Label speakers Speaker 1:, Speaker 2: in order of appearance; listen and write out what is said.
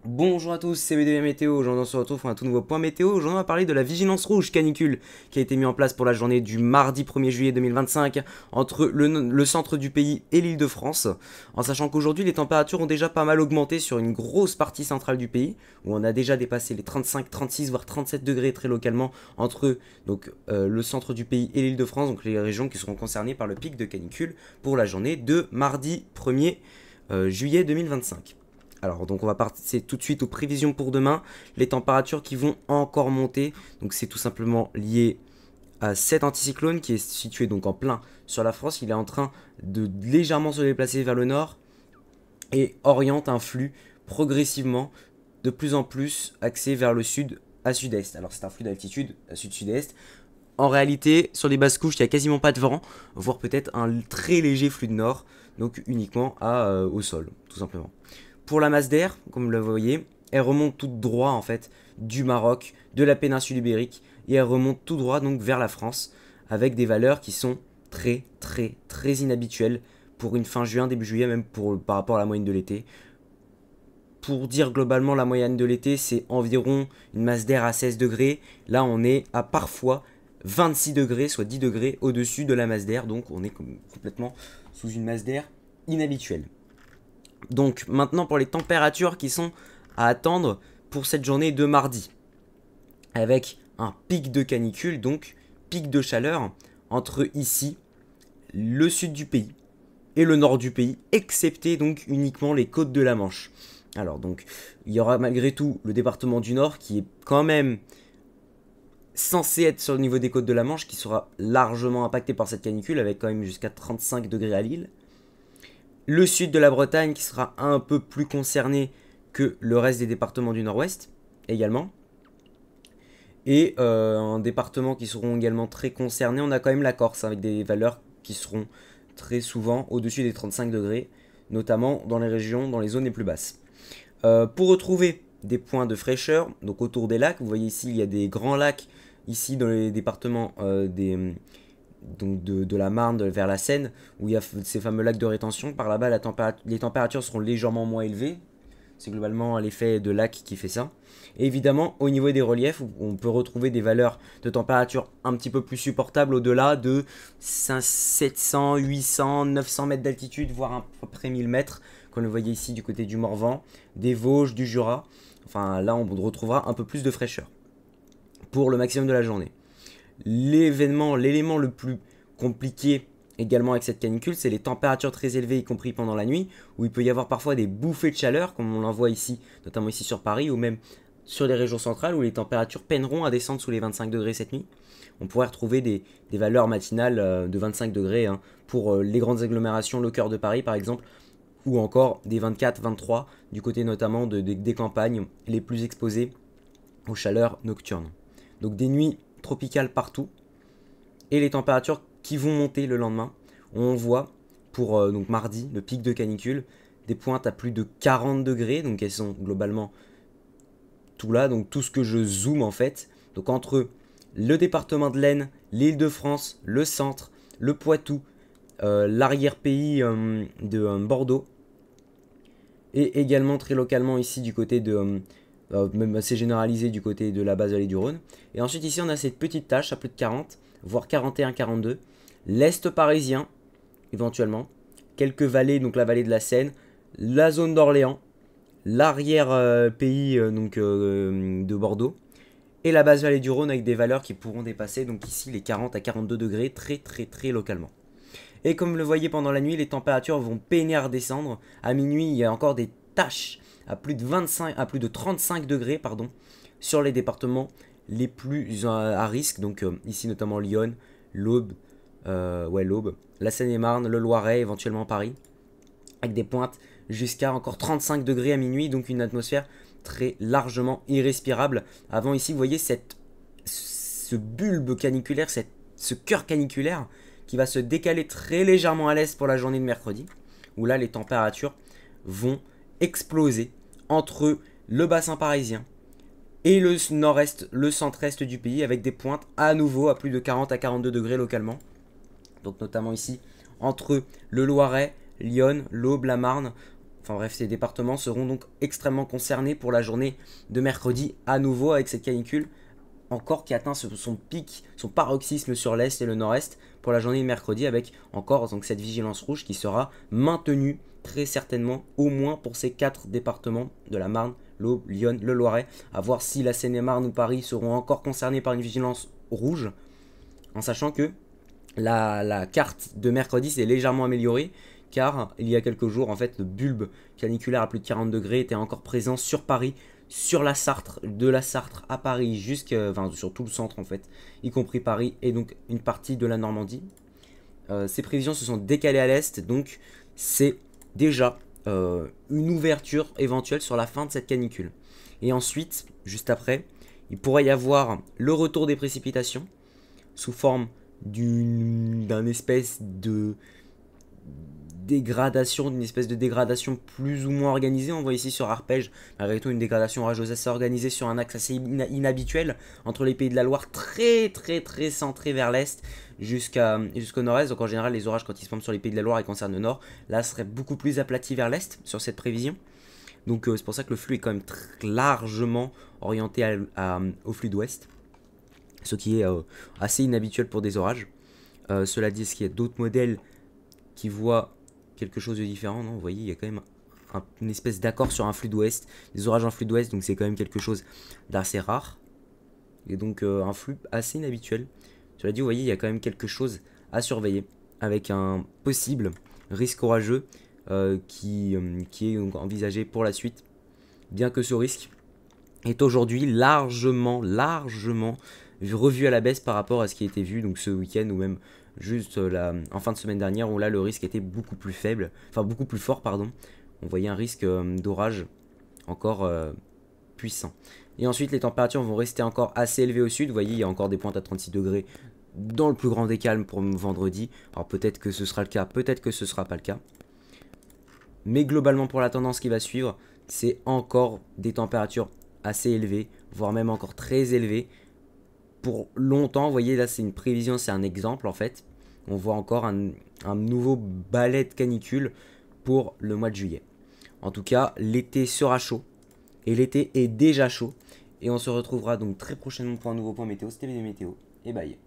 Speaker 1: Bonjour à tous, c'est BDV Météo. Aujourd'hui, on se retrouve pour un tout nouveau point météo. Aujourd'hui, on va parler de la vigilance rouge canicule qui a été mise en place pour la journée du mardi 1er juillet 2025 entre le centre du pays et l'Île-de-France. En sachant qu'aujourd'hui, les températures ont déjà pas mal augmenté sur une grosse partie centrale du pays où on a déjà dépassé les 35, 36 voire 37 degrés très localement entre le centre du pays et l'Île-de-France, donc les régions qui seront concernées par le pic de canicule pour la journée de mardi 1er juillet 2025. Alors, donc on va passer tout de suite aux prévisions pour demain. Les températures qui vont encore monter. Donc c'est tout simplement lié à cet anticyclone qui est situé donc en plein sur la France. Il est en train de légèrement se déplacer vers le nord et oriente un flux progressivement de plus en plus axé vers le sud à sud-est. Alors c'est un flux d'altitude à sud-sud-est. En réalité, sur les basses couches, il n'y a quasiment pas de vent, voire peut-être un très léger flux de nord, donc uniquement au sol, tout simplement. Pour la masse d'air, comme vous le voyez, elle remonte tout droit en fait du Maroc, de la péninsule ibérique, et elle remonte tout droit donc vers la France, avec des valeurs qui sont très inhabituelles pour une fin juin, début juillet, même par rapport à la moyenne de l'été. Pour dire globalement la moyenne de l'été, c'est environ une masse d'air à 16 degrés. Là, on est à parfois 26 degrés, soit 10 degrés au-dessus de la masse d'air. Donc, on est complètement sous une masse d'air inhabituelle. Donc, maintenant pour les températures qui sont à attendre pour cette journée de mardi. Avec un pic de canicule, donc pic de chaleur, entre ici, le sud du pays et le nord du pays, excepté donc uniquement les côtes de la Manche. Alors donc, il y aura malgré tout le département du Nord qui est quand même censé être sur le niveau des côtes de la Manche, qui sera largement impacté par cette canicule, avec quand même jusqu'à 35 degrés à Lille. Le sud de la Bretagne qui sera un peu plus concerné que le reste des départements du Nord-Ouest également. Et en départements qui seront également très concernés, on a quand même la Corse avec des valeurs qui seront très souvent au-dessus des 35 degrés, notamment dans les régions, dans les zones les plus basses. Pour retrouver des points de fraîcheur, donc autour des lacs, vous voyez ici il y a des grands lacs ici dans les départements donc de la Marne vers la Seine, où il y a ces fameux lacs de rétention. Par là-bas, les températures seront légèrement moins élevées. C'est globalement l'effet de lac qui fait ça. Et évidemment, au niveau des reliefs, on peut retrouver des valeurs de température un petit peu plus supportables au-delà de 700, 800, 900 mètres d'altitude, voire à peu près 1000 mètres, comme le voyez ici du côté du Morvan, des Vosges, du Jura. Enfin, là, on retrouvera un peu plus de fraîcheur pour le maximum de la journée. L'élément le plus compliqué également avec cette canicule, c'est les températures très élevées, y compris pendant la nuit, où il peut y avoir parfois des bouffées de chaleur, comme on l'en voit ici, notamment ici sur Paris, ou même sur les régions centrales, où les températures peineront à descendre sous les 25 degrés cette nuit. On pourrait retrouver des valeurs matinales de 25 degrés pour les grandes agglomérations, le cœur de Paris par exemple, ou encore des 24, 23 du côté notamment des campagnes les plus exposées aux chaleurs nocturnes. Donc des nuits tropicales partout, et les températures qui vont monter le lendemain. On voit pour donc mardi, le pic de canicule, des pointes à plus de 40 degrés, donc elles sont globalement tout là, donc tout ce que je zoome en fait. Donc entre le département de l'Aisne, l'Île-de-France, le centre, le Poitou, l'arrière-pays de Bordeaux, et également très localement ici du côté de même assez généralisé du côté de la basse vallée du Rhône. Et ensuite ici on a cette petite tache à plus de 40, voire 41, 42. L'Est parisien, éventuellement. Quelques vallées, donc la vallée de la Seine, la zone d'Orléans, l'arrière-pays de Bordeaux, et la basse vallée du Rhône avec des valeurs qui pourront dépasser donc ici les 40 à 42 degrés très localement. Et comme vous le voyez pendant la nuit, les températures vont peiner à redescendre. À minuit, il y a encore des taches à plus de 35 degrés sur les départements les plus à risque. Donc ici notamment Lyon, l'Aube, l'Aube, la Seine-et-Marne, le Loiret, éventuellement Paris, avec des pointes jusqu'à encore 35 degrés à minuit, donc une atmosphère très largement irrespirable. Avant ici, vous voyez ce bulbe caniculaire, ce cœur caniculaire qui va se décaler très légèrement à l'est pour la journée de mercredi, où là les températures vont exploser entre le bassin parisien et le nord-est, le centre-est du pays, avec des pointes à nouveau à plus de 40 à 42 degrés localement. Donc notamment ici, entre le Loiret, Lyon, l'Aube, la Marne, Enfin bref, ces départements seront donc extrêmement concernés pour la journée de mercredi, à nouveau avec cette canicule encore qui atteint son pic, son paroxysme sur l'est et le nord-est pour la journée de mercredi, avec encore donc cette vigilance rouge qui sera maintenue très certainement au moins pour ces 4 départements de la Marne, l'Aube, Lyon, le Loiret, à voir si la Seine-et-Marne ou Paris seront encore concernés par une vigilance rouge, en sachant que la carte de mercredi s'est légèrement améliorée, car il y a quelques jours, en fait, le bulbe caniculaire à plus de 40 degrés était encore présent sur Paris, sur la Sarthe, de la Sarthe à Paris, sur tout le centre en fait, y compris Paris et donc une partie de la Normandie. Ces prévisions se sont décalées à l'est, donc c'est déjà une ouverture éventuelle sur la fin de cette canicule. Et ensuite, juste après, il pourrait y avoir le retour des précipitations sous forme d'une espèce de d'une espèce de dégradation plus ou moins organisée. On voit ici sur Arpège, malgré tout, une dégradation orageuse assez organisée sur un axe assez inhabituel entre les pays de la Loire, très centré vers l'est jusqu'au nord-est. Donc en général, les orages, quand ils se forment sur les pays de la Loire et concernent le nord, là, serait beaucoup plus aplati vers l'est sur cette prévision. Donc c'est pour ça que le flux est quand même largement orienté au flux d'ouest, ce qui est assez inhabituel pour des orages. Cela dit, est-ce qu'il y a d'autres modèles qui voient quelque chose de différent? Non, vous voyez, il y a quand même une espèce d'accord sur un flux d'ouest, des orages en flux d'ouest, donc c'est quand même quelque chose d'assez rare, et donc un flux assez inhabituel. Cela dit, vous voyez, il y a quand même quelque chose à surveiller, avec un possible risque orageux qui est donc envisagé pour la suite, bien que ce risque est aujourd'hui largement revu à la baisse par rapport à ce qui a été vu donc ce week-end ou même juste en fin de semaine dernière, où là le risque était beaucoup plus fort pardon. On voyait un risque d'orage encore puissant. Et ensuite les températures vont rester encore assez élevées au sud. Vous voyez, il y a encore des pointes à 36 degrés dans le plus grand des calmes pour vendredi. Alors peut-être que ce sera le cas, peut-être que ce sera pas le cas. Mais globalement, pour la tendance qui va suivre, c'est encore des températures assez élevées, voire même encore très élevées pour longtemps. Vous voyez, là c'est une prévision, c'est un exemple en fait. On voit encore un nouveau balai de canicule pour le mois de juillet. En tout cas, l'été sera chaud, et l'été est déjà chaud, et on se retrouvera donc très prochainement pour un nouveau point météo. C'était BD Météo, et bye.